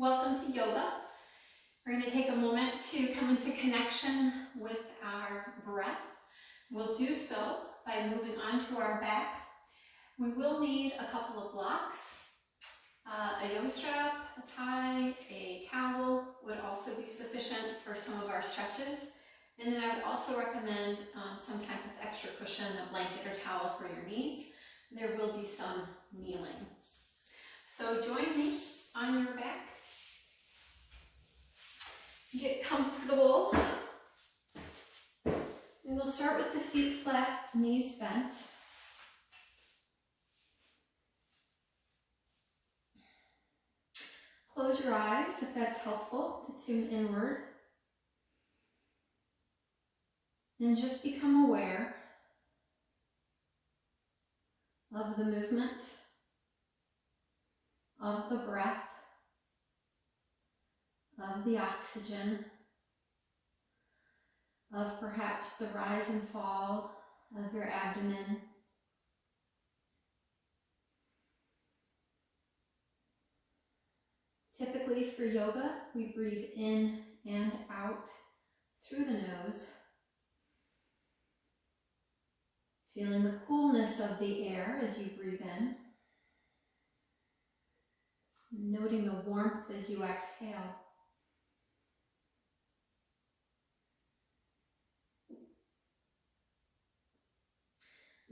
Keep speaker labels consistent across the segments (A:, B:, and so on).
A: Welcome to yoga. We're going to take a moment to come into connection with our breath. We'll do so by moving onto our back. We will need a couple of blocks. A yoga strap, a tie, a towel would also be sufficient for some of our stretches. And then I would also recommend some type of extra cushion, a blanket or towel for your knees. There will be some kneeling. So join me on your back. Get comfortable. And we'll start with the feet flat, knees bent. Close your eyes if that's helpful to tune inward. And just become aware of the movement, of the breath, of the oxygen, of perhaps the rise and fall of your abdomen. Typically for yoga, we breathe in and out through the nose, feeling the coolness of the air as you breathe in, noting the warmth as you exhale.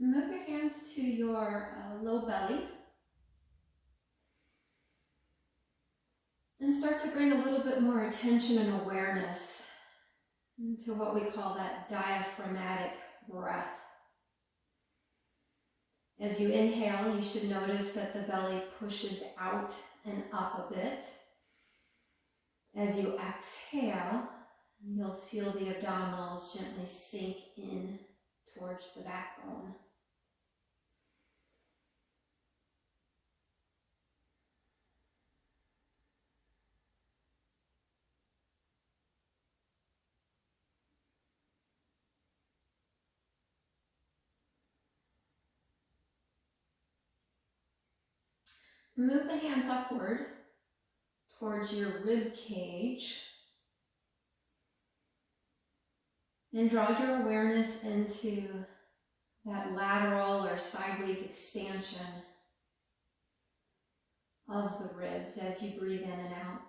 A: Move your hands to your low belly and start to bring a little bit more attention and awareness to what we call that diaphragmatic breath. As you inhale, you should notice that the belly pushes out and up a bit. As you exhale, you'll feel the abdominals gently sink in towards the backbone. Move the hands upward towards your rib cage and draw your awareness into that lateral or sideways expansion of the ribs as you breathe in and out.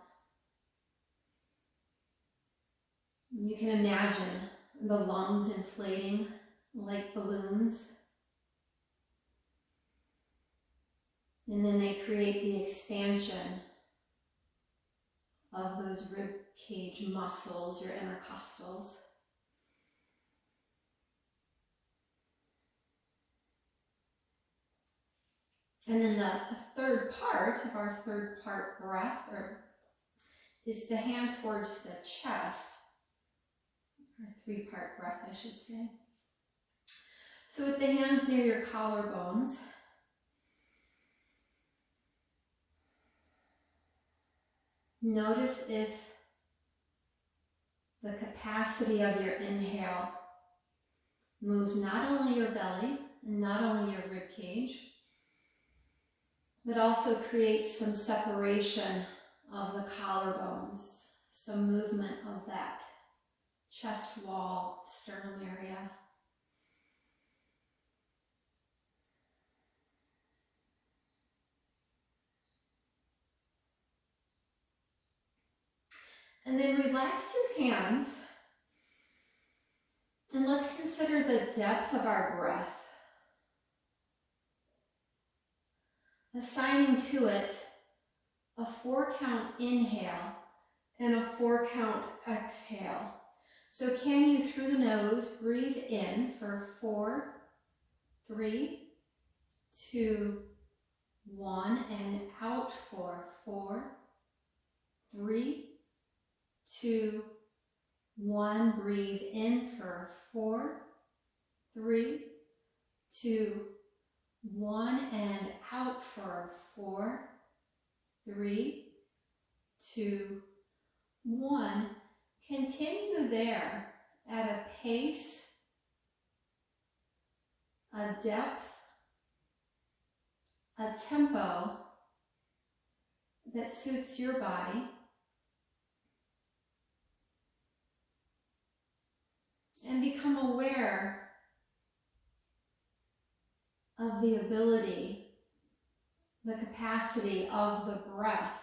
A: You can imagine the lungs inflating like balloons. And then they create the expansion of those rib cage muscles, your intercostals. And then the third part of our third part breath is the hand towards the chest, or three-part breath, I should say. So with the hands near your collarbones, notice if the capacity of your inhale moves not only your belly and not only your rib cage, but also creates some separation of the collarbones, some movement of that chest wall, sternum area. And then relax your hands and let's consider the depth of our breath. Assigning to it a 4-count inhale and a 4-count exhale. So can you, through the nose, breathe in for 4, 3, 2, 1, and out for 4, 3, 2, 1. Breathe in for 4, 3, 2, 1, and out for 4, 3, 2, 1. Continue there at a pace, a depth, a tempo that suits your body. And become aware of the ability, the capacity of the breath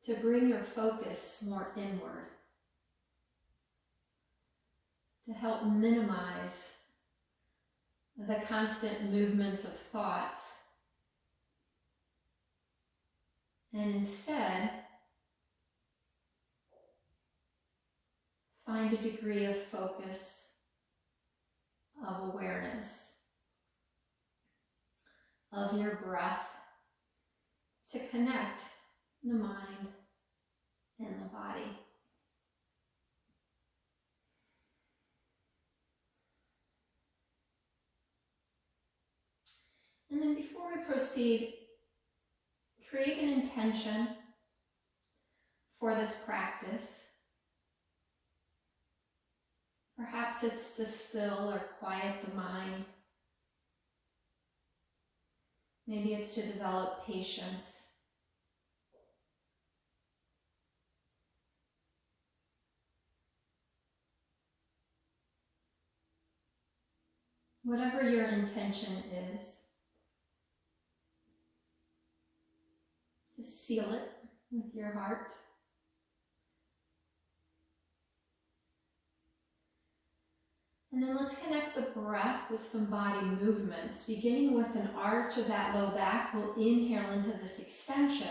A: to bring your focus more inward, to help minimize the constant movements of thoughts, and instead find a degree of focus, of awareness of your breath to connect the mind and the body. And then before we proceed, create an intention for this practice. Perhaps it's to still or quiet the mind. Maybe it's to develop patience. Whatever your intention is, just seal it with your heart. And then let's connect the breath with some body movements. Beginning with an arch of that low back, we'll inhale into this extension.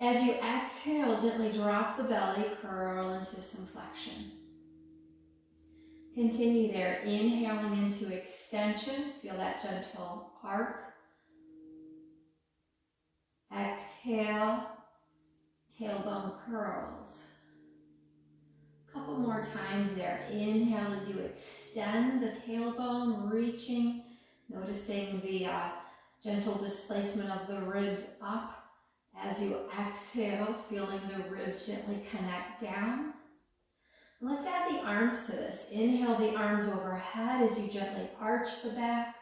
A: As you exhale, gently drop the belly, curl into some flexion. Continue there, inhaling into extension. Feel that gentle arc. Exhale, tailbone curls. Couple more times there. Inhale as you extend the tailbone, reaching, noticing the gentle displacement of the ribs up. As you exhale, feeling the ribs gently connect down. Let's add the arms to this. Inhale the arms overhead as you gently arch the back.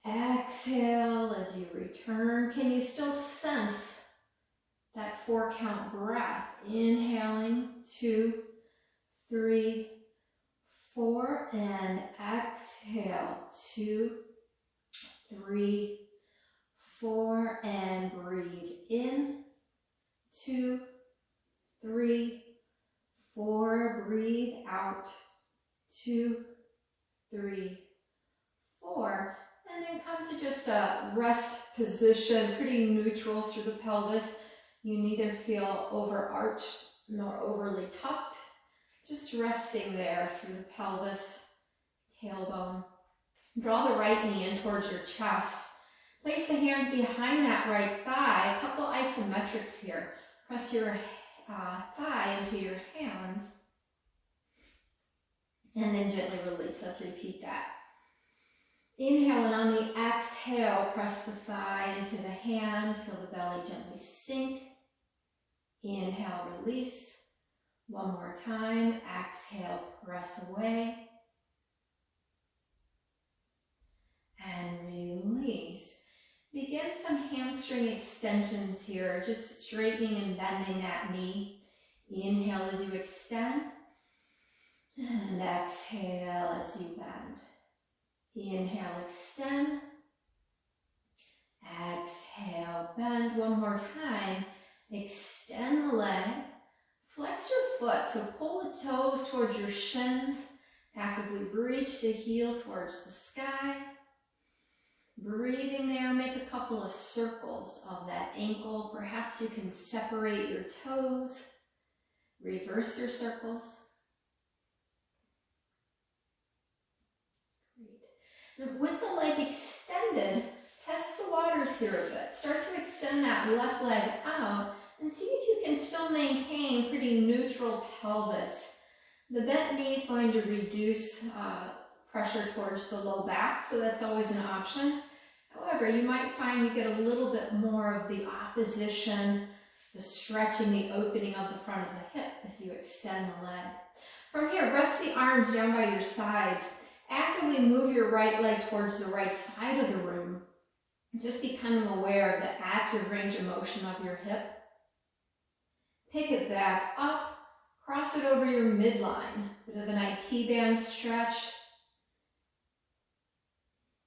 A: Exhale as you return. Can you still sense that 4-count breath? Inhaling, 2, 3, 4, and exhale, 2, 3, 4, and breathe in, 2, 3, 4, breathe out, 2, 3, 4, and then come to just a rest position, pretty neutral through the pelvis. You neither feel overarched nor overly tucked, just resting there through the pelvis, tailbone. Draw the right knee in towards your chest. Place the hands behind that right thigh, a couple isometrics here. Press your thigh into your hands, and then gently release. Let's repeat that. Inhale, and on the exhale, press the thigh into the hand. Feel the belly gently sink. Inhale, release. One more time. Exhale, press away. And release. Begin some hamstring extensions here, just straightening and bending that knee. Inhale as you extend. And exhale as you bend. Inhale, extend. Exhale, bend. One more time. Extend the leg. Flex your foot, so pull the toes towards your shins. Actively reach the heel towards the sky. Breathing there, make a couple of circles of that ankle. Perhaps you can separate your toes. Reverse your circles. Great. With the leg extended, test the waters here a bit. Start to extend that left leg out and see if you can still maintain pretty neutral pelvis. The bent knee is going to reduce pressure towards the low back, so that's always an option. However, you might find you get a little bit more of the opposition, the stretching, the opening of the front of the hip if you extend the leg. From here, rest the arms down by your sides. Actively move your right leg towards the right side of the room. Just becoming aware of the active range of motion of your hip. Pick it back up, cross it over your midline. Bit of an IT band stretch.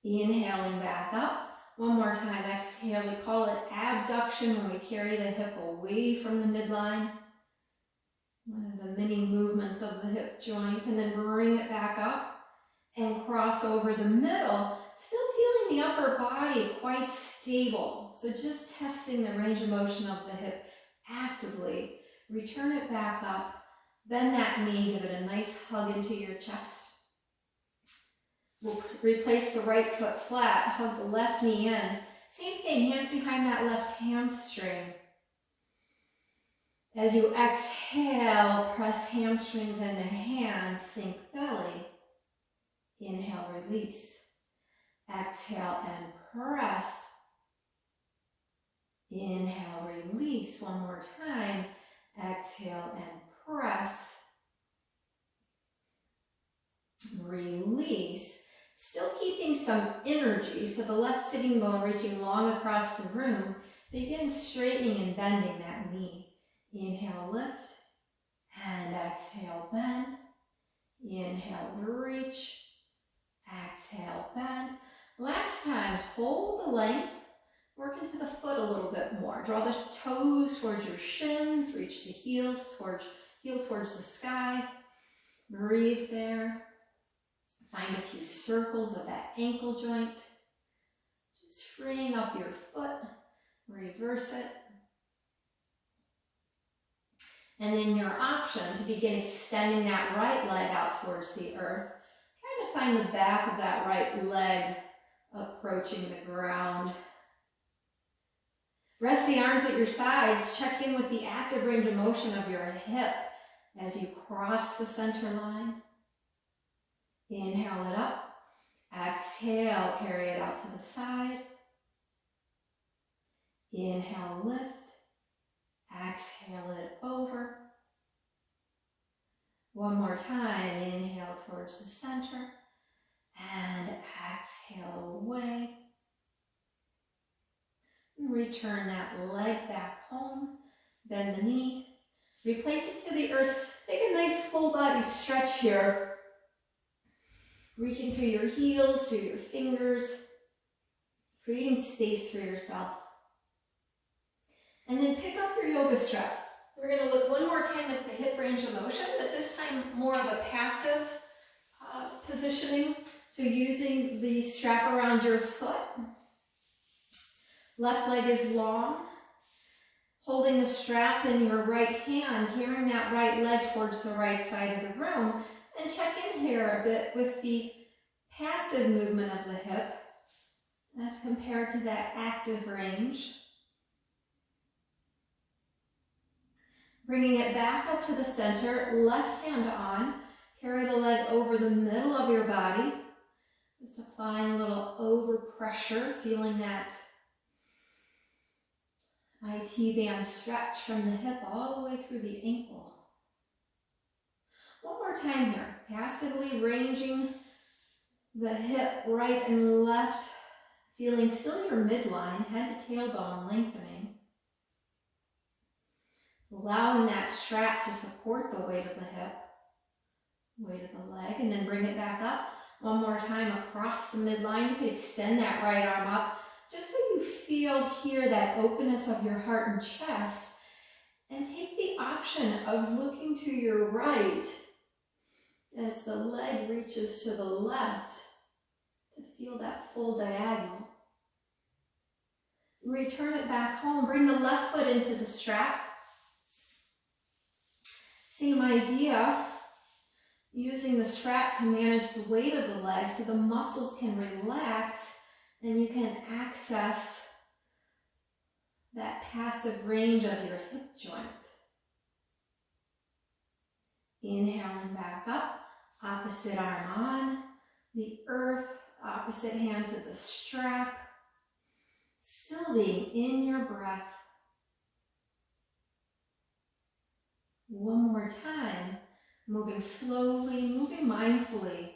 A: Inhaling back up. One more time, exhale. We call it abduction when we carry the hip away from the midline. One of the many movements of the hip joint, and then bring it back up and cross over the middle, still feeling the upper body quite stable. So just testing the range of motion of the hip actively. Return it back up, bend that knee, give it a nice hug into your chest. We'll replace the right foot flat, hug the left knee in. Same thing, hands behind that left hamstring. As you exhale, press hamstrings into hands, sink belly. Inhale, release. Exhale and press. Inhale, release. One more time. Exhale and press. Release. Still keeping some energy, so the left sitting bone reaching long across the room. Begin straightening and bending that knee. Inhale, lift, and exhale, bend. Inhale, reach, exhale, bend. Last time, hold the length, work into the foot a little bit more. Draw the toes towards your shins, reach the heels towards the sky. Breathe there. Find a few circles of that ankle joint. Just freeing up your foot, reverse it. And then your option to begin extending that right leg out towards the earth. Trying to find the back of that right leg approaching the ground. Rest the arms at your sides. Check in with the active range of motion of your hip as you cross the center line. Inhale it up. Exhale, carry it out to the side. Inhale, lift. Exhale it over. One more time, inhale towards the center and exhale away. Return that leg back home, bend the knee, replace it to the earth. Make a nice full body stretch here. Reaching through your heels, through your fingers, creating space for yourself. And then pick up your yoga strap. We're going to look one more time at the hip range of motion, but this time more of a passive positioning. So using the strap around your foot. Left leg is long. Holding the strap in your right hand, carrying that right leg towards the right side of the room. And check in here a bit with the passive movement of the hip as compared to that active range. Bringing it back up to the center, left hand on. Carry the leg over the middle of your body. Just applying a little overpressure, feeling that IT band stretch from the hip all the way through the ankle. One more time here. Passively ranging the hip right and left, feeling still your midline, head to tailbone lengthening. Allowing that strap to support the weight of the hip, weight of the leg, and then bring it back up. One more time across the midline. You can extend that right arm up just so you feel here that openness of your heart and chest. And take the option of looking to your right as the leg reaches to the left to feel that full diagonal. Return it back home. Bring the left foot into the strap. Same idea, using the strap to manage the weight of the leg so the muscles can relax and you can access that passive range of your hip joint. Inhaling back up, opposite arm on the earth, opposite hand to the strap, still being in your breath. One more time, moving slowly, moving mindfully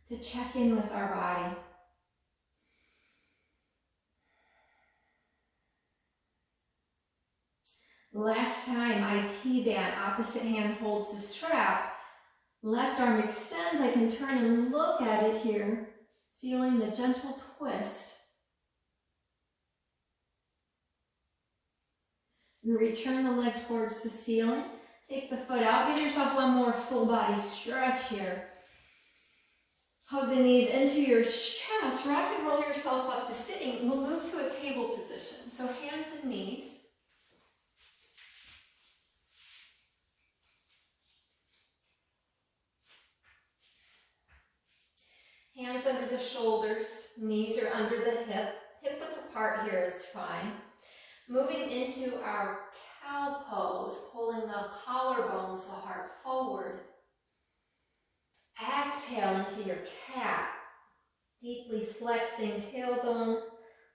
A: to check in with our body.
B: Last time I T-band, opposite hand holds the strap, left arm extends, I can turn and look at it here, feeling the gentle twist. And return the leg towards the ceiling. Take the foot out, give yourself one more full body stretch here. Hug the knees into your chest, rock and roll yourself up to sitting. We'll move to a table position. So hands and knees. Hands under the shoulders, knees are under the hip. Hip width apart here is fine. Moving into our cow pose, pulling the collarbones, the heart forward. Exhale into your cat. Deeply flexing tailbone,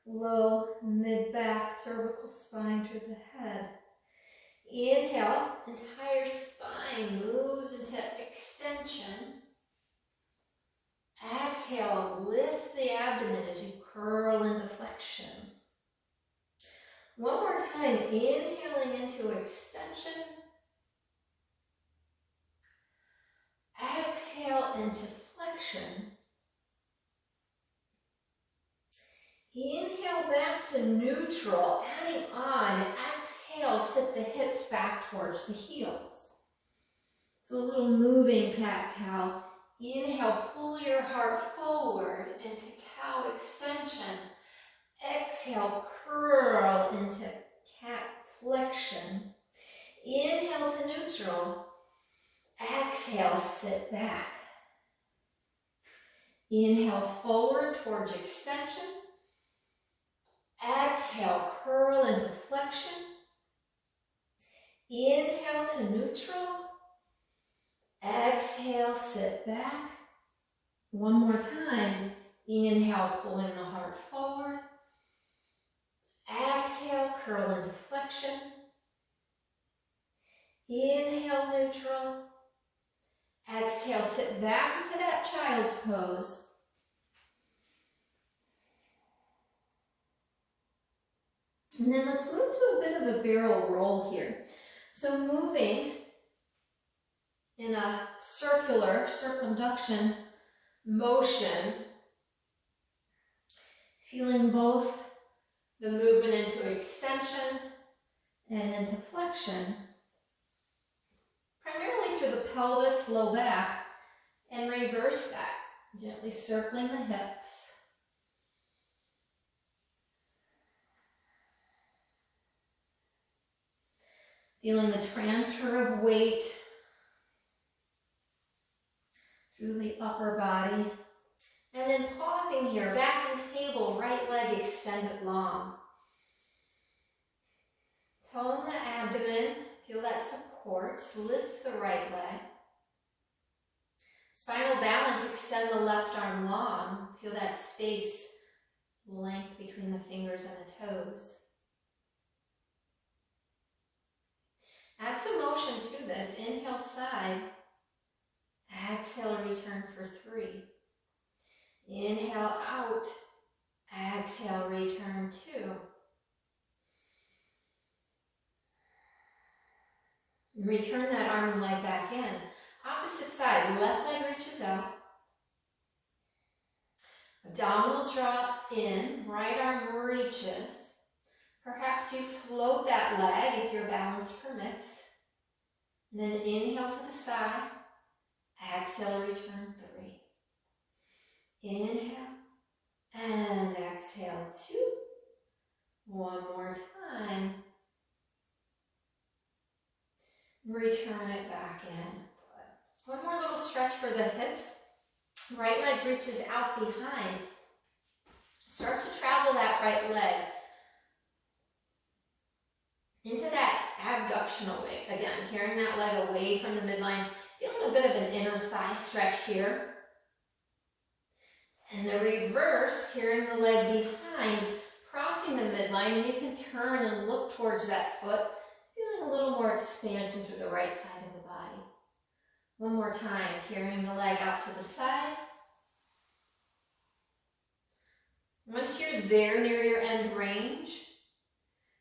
B: low, mid-back, cervical spine through the head. Inhale, entire spine moves into extension. Exhale, lift the abdomen as you curl into flexion. One more time, inhaling into extension. Exhale into flexion. Inhale back to neutral, adding on. Exhale, sit the hips back towards the heels. So a little moving cat-cow. Inhale, pull your heart forward into cow extension. Exhale, curl into cat flexion. Inhale to neutral. Exhale, sit back. Inhale forward towards extension. Exhale, curl into flexion. Inhale to neutral. Exhale, sit back. One more time. Inhale, pulling the heart forward. Exhale, curl into flexion. Inhale, neutral. Exhale, sit back into that child's pose. And then let's move to a bit of a barrel roll here. So moving in a circular circumduction motion, feeling both the movement into extension and into flexion, primarily through the pelvis, low back, and reverse that, gently circling the hips. Feeling the transfer of weight through the upper body. And then pausing here, back in table, right leg extended long. Tone the abdomen, feel that support, lift the right leg. Spinal balance, extend the left arm long, feel that space, length between the fingers and the toes. Add some motion to this. Inhale, side. Exhale, return for 3. Inhale, out. Exhale, return 2. Return that arm and leg back in. Opposite side, left leg reaches out. Abdominals drop in, right arm reaches. Perhaps you float that leg if your balance permits. And then inhale to the side. Exhale, return 3. Inhale and exhale 2. One more time. Return it back in. One more little stretch for the hips. Right leg reaches out behind. Start to travel that right leg into that abductional weight. Again, carrying that leg away from the midline. Feeling a bit of an inner thigh stretch here. And the reverse, carrying the leg behind, crossing the midline, and you can turn and look towards that foot, feeling a little more expansion through the right side of the body. One more time, carrying the leg out to the side. Once you're there near your end range,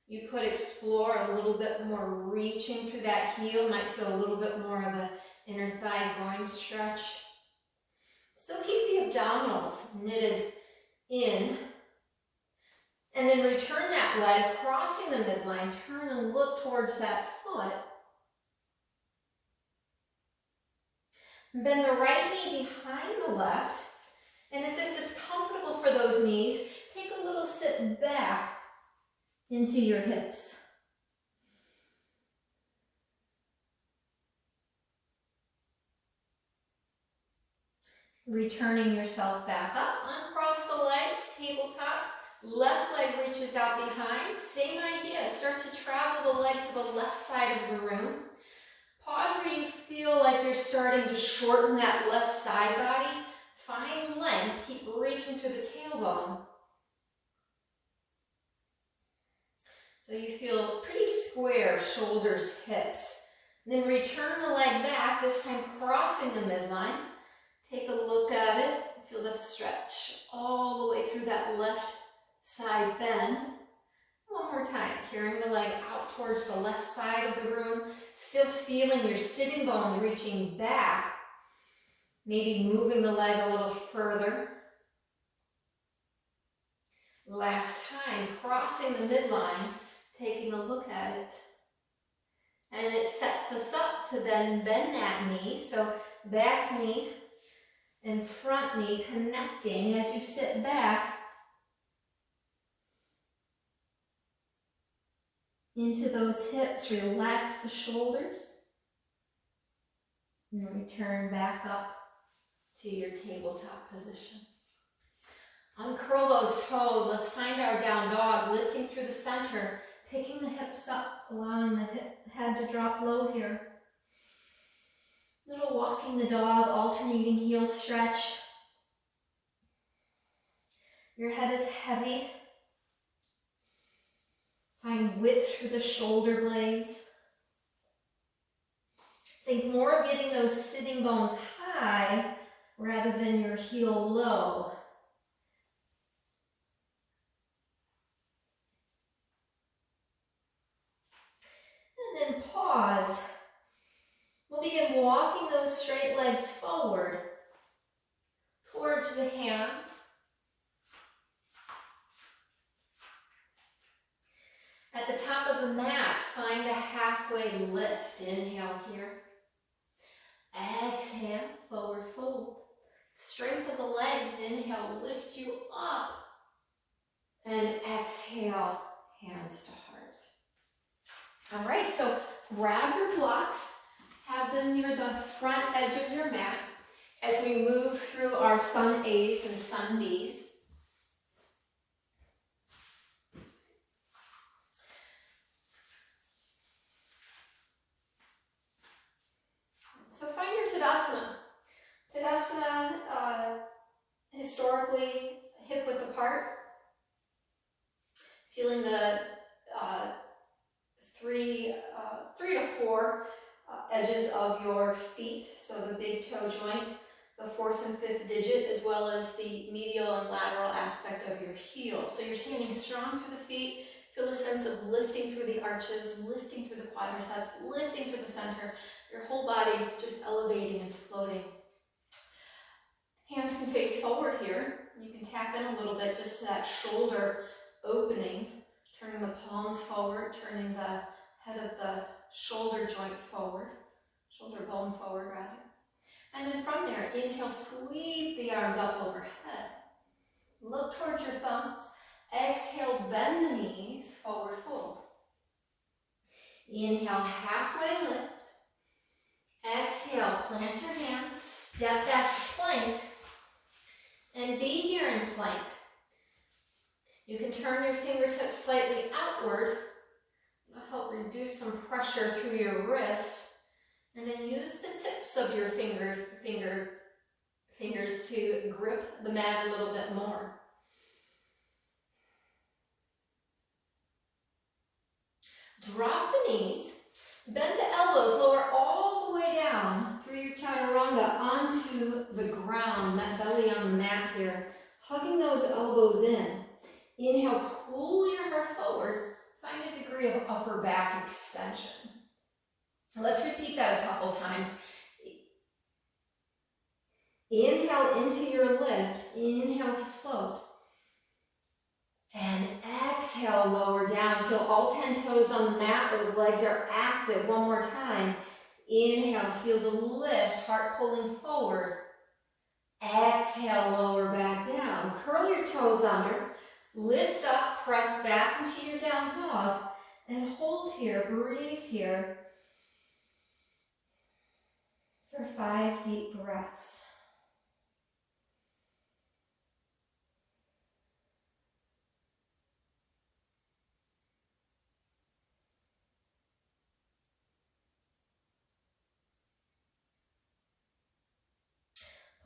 B: You could explore a little bit more reaching through that heel. Might feel a little bit more of an inner thigh groin stretch. Still keep the abdominals knitted in. And then return that leg, crossing the midline. Turn and look towards that foot. Bend the right knee behind the left. And if this is comfortable for those knees, take a little sit back into your hips. Returning yourself back up, uncross the legs, tabletop. Left leg reaches out behind. Same idea, start to travel the leg to the left side of the room. Pause where you feel like you're starting to shorten that left side body. Find length, keep reaching through the tailbone. So you feel pretty square, shoulders, hips. Then return the leg back, this time crossing the midline. Take a look at it. Feel the stretch all the way through that left side bend. One more time, carrying the leg out towards the left side of the room. Still feeling your sitting bones reaching back. Maybe moving the leg a little further. Last time, crossing the midline, taking a look at it. And it sets us up to then bend that knee. So back knee and front knee connecting as you sit back into those hips. Relax the shoulders. And return back up to your tabletop position. Uncurl those toes. Let's find our down dog, lifting through the center, picking the hips up, allowing the head to drop low here. Little walking the dog, alternating heel stretch. Your head is heavy. Find width through the shoulder blades. Think more of getting those sitting bones high rather than your heel low. And then pause. We'll begin walking those straight legs forward towards the hands. At the top of the mat, find a halfway lift. Inhale here. Exhale, forward fold. Strength of the legs, inhale, lift you up. And exhale, hands to heart. All right, so grab your blocks, have them near the front edge of your mat as we move through our sun A's and sun B's. So find your Tadasana. Tadasana, historically hip width apart. Feeling the three to four edges of your feet, so the big toe joint, the fourth and fifth digit, as well as the medial and lateral aspect of your heel. So you're standing strong through the feet. Feel a sense of lifting through the arches, lifting through the quadriceps, lifting through the center. Your whole body just elevating and floating. Hands can face forward here. You can tap in a little bit just to that shoulder opening, turning the palms forward, turning the head of the shoulder joint forward, shoulder bone forward rather. And then from there, inhale, sweep the arms up overhead. Look towards your thumbs. Exhale, bend the knees, forward fold. Inhale, halfway lift. Exhale, plant your hands, step back to plank, and be here in plank. You can turn your fingertips slightly outward. It'll help reduce some pressure through your wrist, and then use the tips of your fingers to grip the mat a little bit more. Drop the knees, bend the elbows, lower all the way down through your chaturanga onto the ground, that belly on the mat here, hugging those elbows in. Inhale, pull your heart forward, find a degree of upper back extension. Let's repeat that a couple times. Inhale into your lift, inhale to float. And exhale, lower down. Feel all 10 toes on the mat, those legs are active. One more time. Inhale, feel the lift, heart pulling forward. Exhale, lower back down. Curl your toes under, lift up, press back into your down dog, and hold here, breathe here for 5 deep breaths.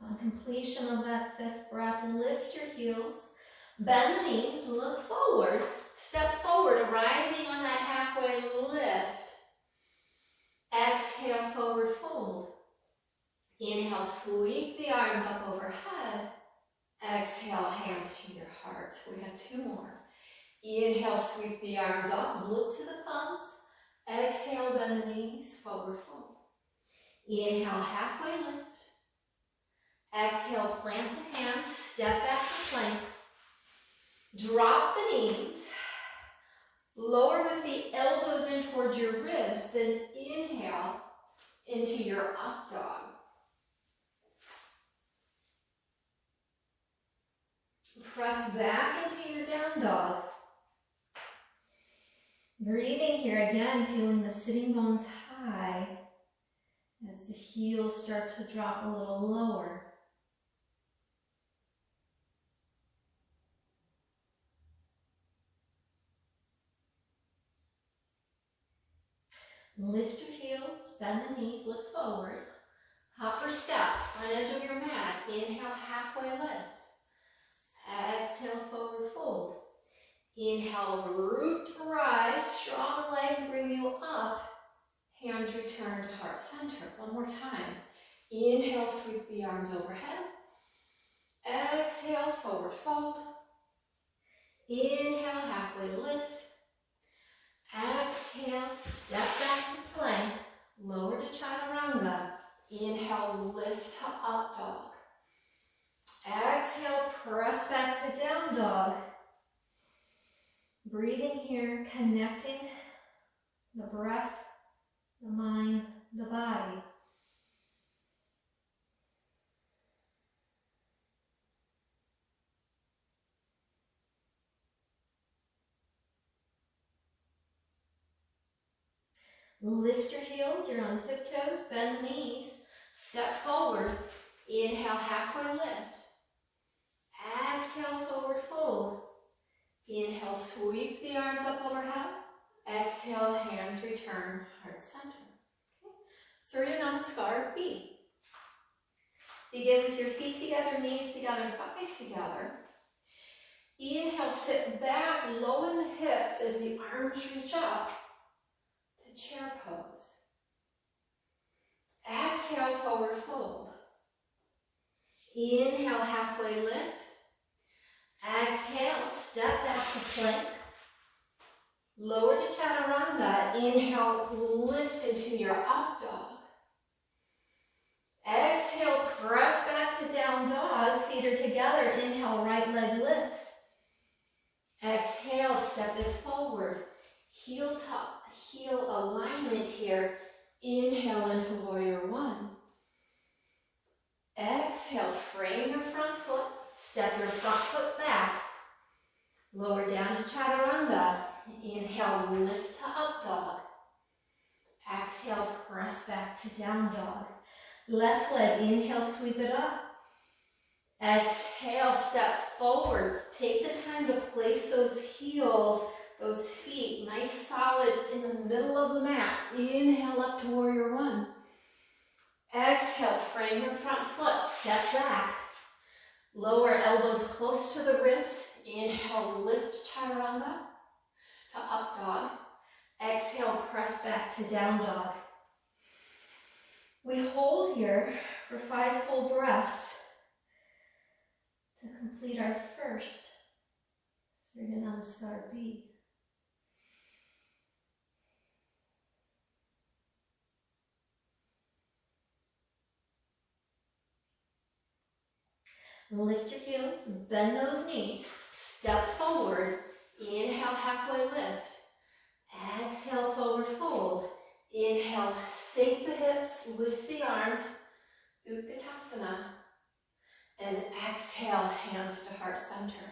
B: On completion of that 5th breath, lift your heels, bend the knees, look forward, step forward, arriving on that halfway lift. Exhale, forward fold. Inhale, sweep the arms up overhead. Exhale, hands to your heart. We got 2 more. Inhale, sweep the arms up, look to the thumbs. Exhale, bend the knees, forward fold. Inhale, halfway lift. Exhale, plant the hands, step back to plank. Drop the knees. Lower with the elbows in towards your ribs, then inhale into your up dog. Press back into your down dog. Breathing here again, feeling the sitting bones high as the heels start to drop a little lower. Lift your heels, bend the knees, look forward. Hop or step, front edge of your mat. Inhale, halfway lift. Exhale, forward fold. Inhale, root to rise. Strong legs bring you up. Hands return to heart center. One more time. Inhale, sweep the arms overhead. Exhale, forward fold. Inhale, halfway lift. Exhale, step back to plank, lower to chaturanga. Inhale, lift to up dog. Exhale, press back to down dog. Breathing here, connecting the breath, the mind, the body. Lift your heels, you're on tiptoes, bend the knees, step forward, inhale, halfway lift. Exhale, forward fold. Inhale, sweep the arms up overhead. Exhale, hands return, heart center. Okay. Surya Namaskar B. Begin with your feet together, knees together, thighs together. Inhale, sit back, low in the hips as the arms reach up. Chair pose. Exhale, forward fold. Inhale, halfway lift. Exhale, step back to plank. Lower to chaturanga. Inhale, lift into your up dog. Exhale, press back to down dog. Feet are together. Inhale, right leg lifts. Exhale, step it forward. Heel alignment here. Inhale into warrior one. Exhale, frame your front foot, step your front foot back. Lower down to chaturanga. Inhale, lift to up dog. Exhale, press back to down dog. Left leg, inhale, sweep it up. Exhale, step forward. Take the time to place those heels, those feet, nice solid in the middle of the mat. Inhale up to warrior one. Exhale, frame your front foot, step back. Lower elbows close to the ribs. Inhale, lift chaturanga to up dog. Exhale, press back to down dog. We hold here for 5 full breaths to complete our first Surya Namaskar B. Lift your heels, bend those knees, step forward, inhale, halfway lift. Exhale, forward fold. Inhale, sink the hips, lift the arms, Utkatasana. And exhale, hands to heart center.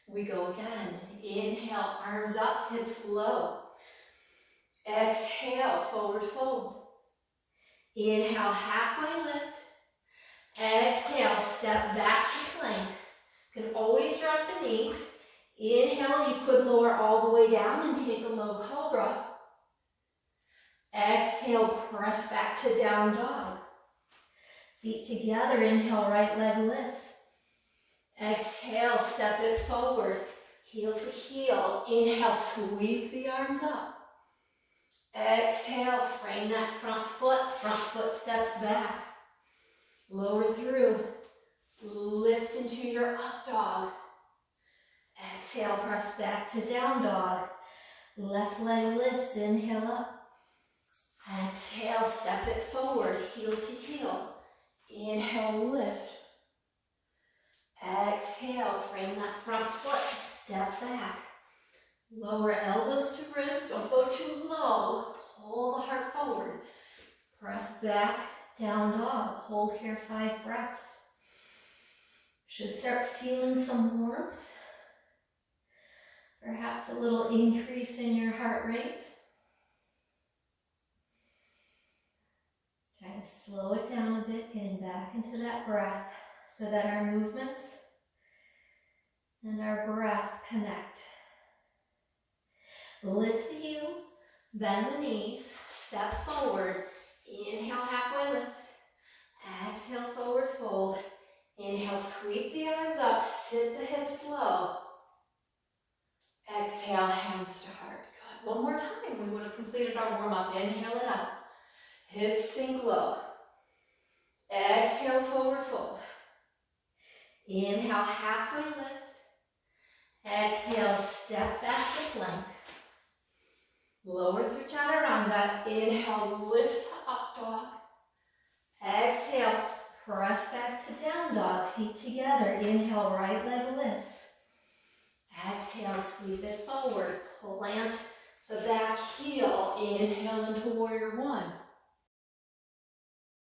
B: We go again. Inhale, arms up, hips low. Exhale, forward fold. Inhale, halfway lift. Exhale, step back to plank. You can always drop the knees. Inhale, you could lower all the way down and take a low cobra. Exhale, press back to down dog. Feet together, inhale, right leg lifts. Exhale, step it forward, heel to heel. Inhale, sweep the arms up. Exhale, frame that front foot steps back. Lower through, lift into your up dog. Exhale, press back to down dog. Left leg lifts, inhale up. Exhale, step it forward, heel to heel. Inhale, lift. Exhale, frame that front foot, step back. Lower elbows to ribs, don't go too low. Pull the heart forward. Press back, down dog. Hold here 5 breaths. Should start feeling some warmth. Perhaps a little increase in your heart rate. Try to slow it down a bit, getting back into that breath so that our movements and our breath connect. Lift the heels, bend the knees, step forward. Inhale, halfway lift. Exhale, forward fold. Inhale, sweep the arms up, sit the hips low. Exhale, hands to heart. Good. One more time. We would have completed our warm-up. Inhale it up. Hips sink low. Exhale, forward fold. Inhale, halfway lift. Exhale, step back to plank. Lower through chaturanga. Inhale, lift to up dog. Exhale, press back to down dog. Feet together. Inhale, right leg lifts. Exhale, sweep it forward. Plant the back heel. Inhale into warrior one.